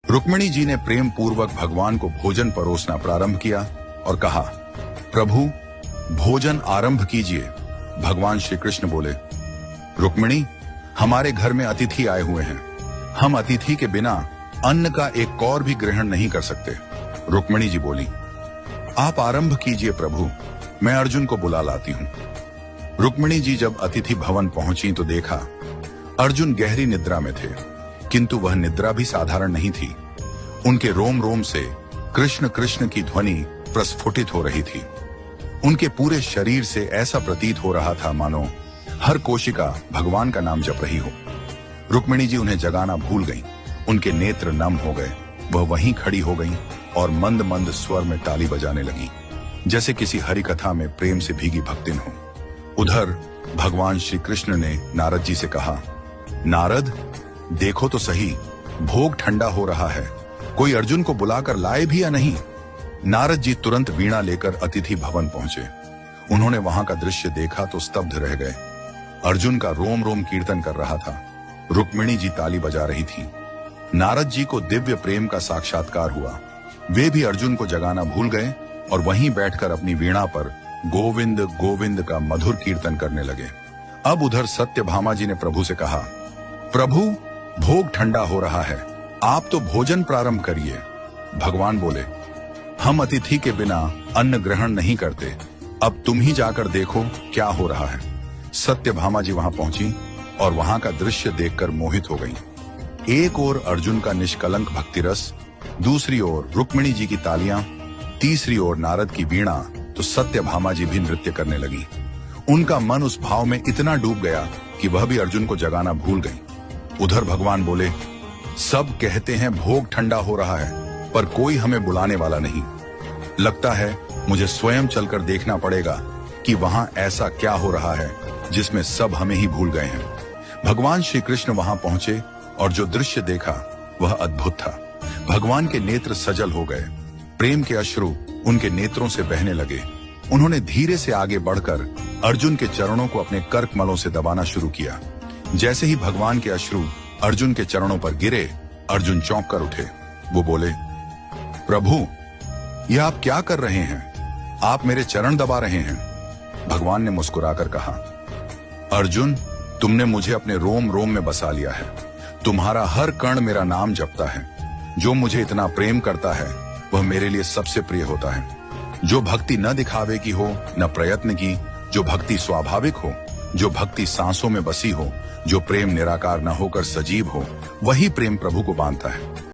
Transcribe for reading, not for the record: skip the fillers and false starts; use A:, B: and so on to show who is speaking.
A: रुक्मिणी जी ने प्रेम पूर्वक भगवान को भोजन परोसना प्रारंभ किया और कहा, प्रभु भोजन आरंभ कीजिए। भगवान श्री कृष्ण बोले, रुक्मिणी हमारे घर में अतिथि आए हुए हैं, हम अतिथि के बिना अन्न का एक कौर भी ग्रहण नहीं कर सकते। रुक्मिणी जी बोली, आप आरंभ कीजिए प्रभु, मैं अर्जुन को बुला लाती हूं। रुक्मिणी जी जब अतिथि भवन पहुंची तो देखा अर्जुन गहरी निद्रा में थे, किंतु वह निद्रा भी साधारण नहीं थी। उनके रोम रोम से कृष्ण कृष्ण की ध्वनि प्रस्फुटित हो रही थी। उनके पूरे शरीर से ऐसा प्रतीत हो रहा था मानो हर कोशिका भगवान का नाम जप रही हो। रुक्मिणी जी उन्हें जगाना भूल गईं, उनके नेत्र नम हो गए। वह वहीं खड़ी हो गईं और मंद मंद स्वर में ताली बजाने लगी, जैसे किसी हरि कथा में प्रेम से भीगी भक्तिन हो। उधर भगवान श्री कृष्ण ने नारद जी से कहा, नारद देखो तो सही, भोग ठंडा हो रहा है, कोई अर्जुन को बुलाकर लाए भी या नहीं। नारद जी तुरंत वीणा लेकर अतिथि भवन पहुंचे। उन्होंने वहां का दृश्य देखा तो स्तब्ध रह गए। अर्जुन का रोम रोम कीर्तन कर रहा था, रुक्मिणी जी ताली बजा रही थी। नारद जी को दिव्य प्रेम का साक्षात्कार हुआ। वे भी अर्जुन को जगाना भूल गए और वहीं बैठकर अपनी वीणा पर गोविंद गोविंद का मधुर कीर्तन करने लगे। अब उधर सत्यभामा जी ने प्रभु से कहा, प्रभु भोग ठंडा हो रहा है, आप तो भोजन प्रारंभ करिए। भगवान बोले, हम अतिथि के बिना अन्न ग्रहण नहीं करते, अब तुम ही जाकर देखो क्या हो रहा है। सत्यभामा जी वहां पहुंची और वहां का दृश्य देखकर मोहित हो गईं। एक ओर अर्जुन का निष्कलंक भक्ति रस, दूसरी ओर रुक्मिणी जी की तालियां, तीसरी ओर नारद की वीणा, तो सत्यभामा जी भी नृत्य करने लगी। उनका मन उस भाव में इतना डूब गया कि वह भी अर्जुन को जगाना भूल गई। उधर भगवान बोले, सब कहते हैं भोग ठंडा हो रहा है, पर कोई हमें बुलाने वाला नहीं। लगता है मुझे स्वयं चलकर देखना पड़ेगा कि वहां ऐसा क्या हो रहा है जिसमें सब हमें ही भूल गए हैं। भगवान श्री कृष्ण वहां पहुंचे और जो दृश्य देखा वह अद्भुत था। भगवान के नेत्र सजल हो गए, प्रेम के अश्रु उनके नेत्रों से बहने लगे। उन्होंने धीरे से आगे बढ़कर अर्जुन के चरणों को अपने करकमलों से दबाना शुरू किया। जैसे ही भगवान के अश्रु अर्जुन के चरणों पर गिरे, अर्जुन चौंक कर उठे। वो बोले, प्रभु यह आप क्या कर रहे हैं? आप मेरे चरण दबा रहे हैं। भगवान ने मुस्कुराकर कहा, अर्जुन तुमने मुझे अपने रोम रोम में बसा लिया है, तुम्हारा हर कण मेरा नाम जपता है। जो मुझे इतना प्रेम करता है वह मेरे लिए सबसे प्रिय होता है। जो भक्ति न दिखावे की हो न प्रयत्न की, जो भक्ति स्वाभाविक हो, जो भक्ति सांसों में बसी हो, जो प्रेम निराकार न होकर सजीव हो, वही प्रेम प्रभु को बांधता है।